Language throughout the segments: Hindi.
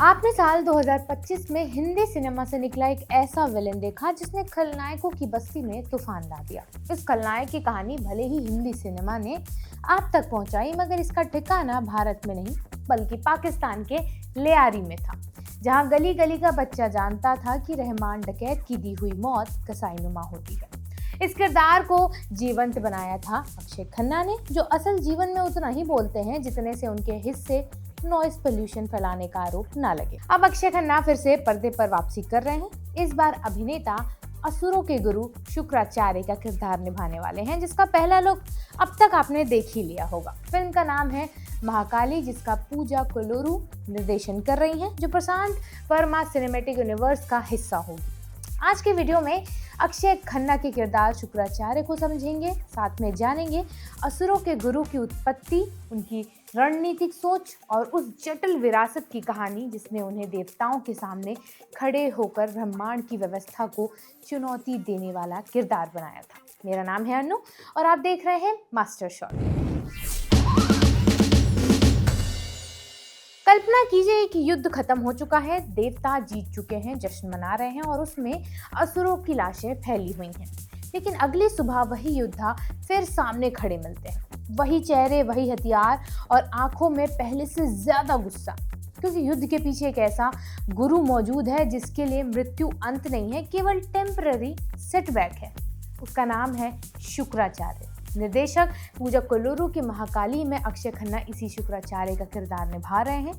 आपने साल 2025 में हिंदी सिनेमा से निकला एक ऐसा विलेन देखा जिसने खलनायकों की बस्ती में तूफान ला दिया। इस खलनायक की कहानी भले ही हिंदी सिनेमा ने आप तक पहुंचाई, मगर इसका ठिकाना भारत में नहीं बल्कि पाकिस्तान के लियारी में था, जहां गली गली का बच्चा जानता था कि रहमान डकैत की दी हुई मौत कसाईनुमा होती है। इस किरदार को जीवंत बनाया था अक्षय खन्ना ने, जो असल जीवन में उतना ही बोलते हैं जितने से उनके हिस्से नॉइस पोल्यूशन फैलाने का आरोप ना लगे। अब अक्षय खन्ना फिर से पर्दे पर वापसी कर रहे हैं। इस बार अभिनेता असुरों के गुरु शुक्राचार्य का किरदार निभाने वाले हैं, जिसका पहला लुक अब तक आपने देख ही लिया होगा। फिल्म का नाम है महाकाली, जिसका पूजा कोल्लूरू निर्देशन कर रही हैं, जो प्रशांत वर्मा सिनेमैटिक यूनिवर्स का हिस्सा होगी। आज के वीडियो में अक्षय खन्ना के किरदार शुक्राचार्य को समझेंगे, साथ में जानेंगे असुरों के गुरु की उत्पत्ति, उनकी रणनीतिक सोच और उस जटिल विरासत की कहानी जिसने उन्हें देवताओं के सामने खड़े होकर ब्रह्मांड की व्यवस्था को चुनौती देने वाला किरदार बनाया था। मेरा नाम है अनु और आप देख रहे हैं मास्टर शॉट। कल्पना कीजिए कि युद्ध खत्म हो चुका है, देवता जीत चुके हैं, जश्न मना रहे हैं और उसमें असुरों की लाशें फैली हुई हैं। लेकिन अगली सुबह वही योद्धा फिर सामने खड़े मिलते हैं, वही चेहरे, वही हथियार और आंखों में पहले से ज्यादा गुस्सा, क्योंकि युद्ध के पीछे एक ऐसा गुरु मौजूद है जिसके लिए मृत्यु अंत नहीं है, केवल टेम्पररी सेटबैक है। उसका नाम है शुक्राचार्य। निर्देशक पूजा कोल्लूरू की महाकाली में अक्षय खन्ना इसी शुक्राचार्य का किरदार निभा रहे हैं।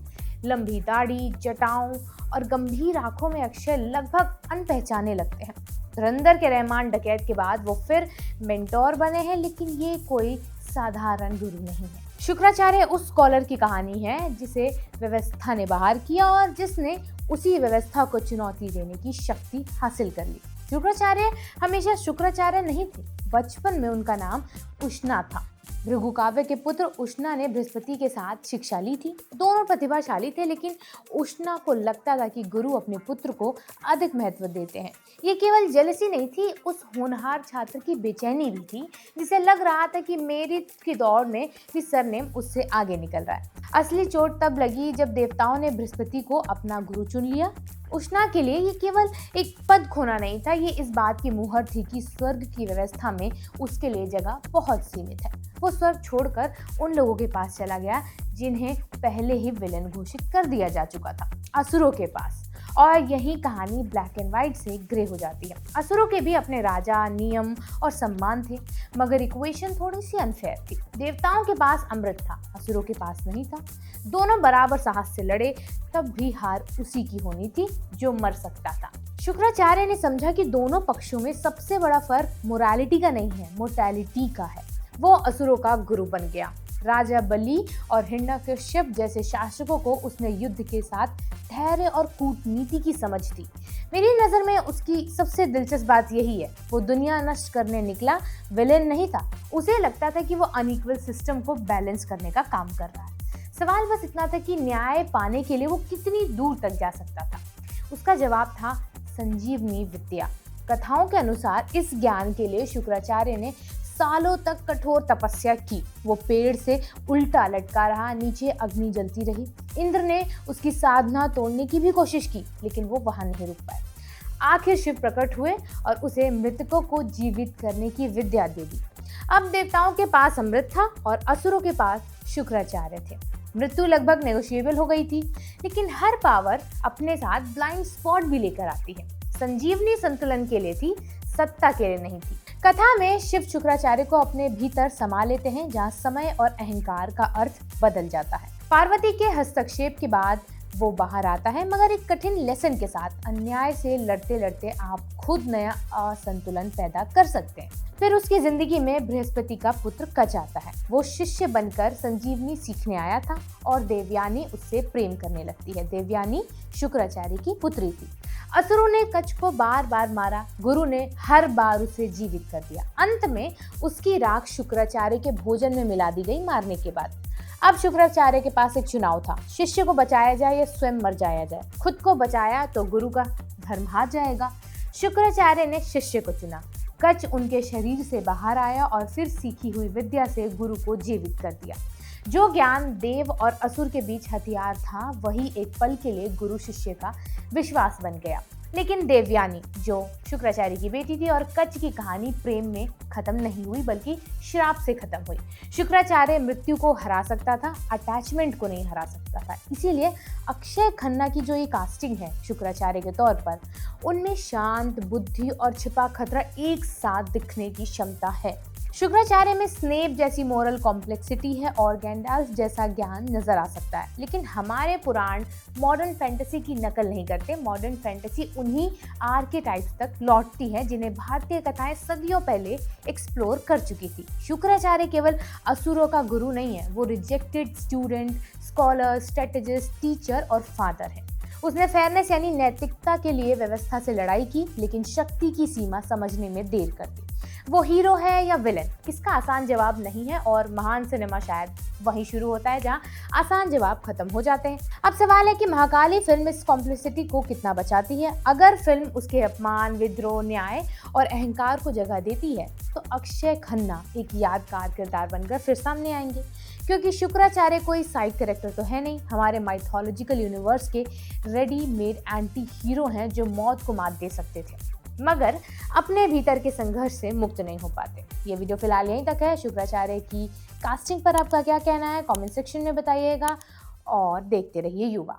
लंबी दाढ़ी, जटाओं और गंभीर आंखों में अक्षय लगभग अनपहचाने लगते हैं। धुरंधर के रहमान डकैत के बाद वो फिर मेंटोर बने हैं, लेकिन ये कोई साधारण गुरु नहीं है। शुक्राचार्य उस स्कॉलर की कहानी है जिसे व्यवस्था ने बाहर किया और जिसने उसी व्यवस्था को चुनौती देने की शक्ति हासिल कर ली। शुक्राचार्य हमेशा शुक्राचार्य नहीं थे। बचपन में उनका नाम उष्णा था। भृगु काव्य के पुत्र उष्णा ने बृहस्पति के साथ शिक्षा ली थी। दोनों प्रतिभाशाली थे, लेकिन उष्णा को लगता था कि गुरु अपने पुत्र को अधिक महत्व देते हैं। ये केवल जेलसी नहीं थी, उस होनहार छात्र की बेचैनी भी थी, जिसे लग रहा था कि मेरिट की दौड़ में भी सरनेम उससे आगे निकल रहा है। असली चोट तब लगी जब देवताओं ने बृहस्पति को अपना गुरु चुन लिया। उष्णा के लिए ये केवल एक पद खोना नहीं था, ये इस बात की मुहर थी कि स्वर्ग की व्यवस्था में उसके लिए जगह बहुत सीमित है। वो स्वर्ग छोड़कर उन लोगों के पास चला गया जिन्हें पहले ही विलेन घोषित कर दिया जा चुका था, असुरों के पास। और यही कहानी ब्लैक एंड व्हाइट से ग्रे हो जाती है। असुरों के भी अपने राजा, नियम और सम्मान थे, मगर इक्वेशन थोड़ी सी अनफेयर थी। देवताओं के पास अमृत था, असुरों के पास नहीं था। दोनों बराबर साहस से लड़े, तब भी हार उसी की होनी थी जो मर सकता था। शुक्राचार्य ने समझा कि दोनों पक्षों में सबसे बड़ा फर्क मोरालिटी का नहीं है, मोर्टैलिटी का है। वो असुरों का गुरु बन गया। राजा बलि और हिरण्यकश्यप जैसे शासकों को उसने युद्ध के साथ धैर्य और कूटनीति की समझ थी। मेरी नज़र में उसकी सबसे दिलचस्प बात यही है, वो दुनिया नष्ट करने निकला विलेन नहीं था। उसे लगता था कि वो अनइक्वल सिस्टम को बैलेंस करने का काम कर रहा है। सवाल बस इतना था कि न्याय पाने के लिए वो कितनी दूर तक जा सकता था। उसका जवाब था संजीवनी विद्या। कथाओं के अनुसार इस ज्ञान के लिए शुक्राचार्य ने सालों तक कठोर तपस्या की। वो पेड़ से उल्टा लटका रहा, नीचे अग्नि जलती रही। इंद्र ने उसकी साधना तोड़ने की भी कोशिश की, लेकिन वो वहां नहीं रुक पाए। आखिर शिव प्रकट हुए और उसे मृतकों को जीवित करने की विद्या दे दी। अब देवताओं के पास अमृत था और असुरों के पास शुक्राचार्य थे। मृत्यु लगभग नेगोशिएबल हो गई थी, लेकिन हर पावर अपने साथ ब्लाइंड स्पॉट भी लेकर आती है। संजीवनी संतुलन के लिए थी, सत्ता के लिए नहीं थी। कथा में शिव शुक्राचार्य को अपने भीतर समा लेते हैं, जहाँ समय और अहंकार का अर्थ बदल जाता है। पार्वती के हस्तक्षेप के बाद वो बाहर आता है, मगर एक कठिन लेसन के साथ। अन्याय से लड़ते लड़ते आप खुद नया असंतुलन पैदा कर सकते हैं। फिर उसकी जिंदगी में बृहस्पति का पुत्र कच आता है। वो शिष्य बनकर संजीवनी सीखने आया था और देवयानी उससे प्रेम करने लगती है। देवयानी शुक्राचार्य की पुत्री थी। असुरों ने कच को बार बार मारा, गुरु ने हर बार उसे जीवित कर दिया। अंत में उसकी राख शुक्राचार्य के भोजन में मिला दी गई मारने के बाद। अब शुक्राचार्य के पास एक चुनाव था, शिष्य को बचाया जाए या स्वयं मर जाया जाए। खुद को बचाया तो गुरु का धर्म हार जाएगा। शुक्राचार्य ने शिष्य को चुना। कच उनके शरीर से बाहर आया और फिर सीखी हुई विद्या से गुरु को जीवित कर दिया। जो ज्ञान देव और असुर के बीच हथियार था, वही एक पल के लिए गुरु शिष्य का विश्वास बन गया। लेकिन देवयानी, जो शुक्राचार्य की बेटी थी, और कच की कहानी प्रेम में खत्म नहीं हुई बल्कि श्राप से खत्म हुई। शुक्राचार्य मृत्यु को हरा सकता था, अटैचमेंट को नहीं हरा सकता था। इसीलिए अक्षय खन्ना की जो ये कास्टिंग है शुक्राचार्य के तौर पर, उनमें शांत बुद्धि और छिपा खतरा एक साथ दिखने की क्षमता है। शुक्राचार्य में स्नेप जैसी मोरल कॉम्प्लेक्सिटी है और गैंडाल्फ जैसा ज्ञान नजर आ सकता है। लेकिन हमारे पुराण मॉडर्न फैंटेसी की नकल नहीं करते। मॉडर्न फैंटेसी उन्हीं आर्केटाइप्स तक लौटती है जिन्हें भारतीय कथाएं सदियों पहले एक्सप्लोर कर चुकी थी। शुक्राचार्य केवल असुरों का गुरु नहीं है, वो rejected student, scholar, strategist, teacher और फादर है। उसने फेयरनेस यानी नैतिकता के लिए व्यवस्था से लड़ाई की, लेकिन शक्ति की सीमा समझने में देर कर दी। वो हीरो है या विलेन, इसका आसान जवाब नहीं है, और महान सिनेमा शायद वहीं शुरू होता है जहां आसान जवाब खत्म हो जाते हैं। अब सवाल है कि महाकाली फिल्म इस कॉम्प्लिसिटी को कितना बचाती है। अगर फिल्म उसके अपमान, विद्रोह, न्याय और अहंकार को जगह देती है, तो अक्षय खन्ना एक यादगार किरदार बनकर फिर सामने आएंगे। क्योंकि शुक्राचार्य कोई साइड कैरेक्टर तो है नहीं, हमारे माइथोलॉजिकल यूनिवर्स के रेडीमेड एंटी हीरो हैं जो मौत को मात दे सकते थे, मगर अपने भीतर के संघर्ष से मुक्त नहीं हो पाते। ये वीडियो फिलहाल यहीं तक है। शुक्राचार्य की कास्टिंग पर आपका क्या कहना है, कमेंट सेक्शन में बताइएगा और देखते रहिए युवा।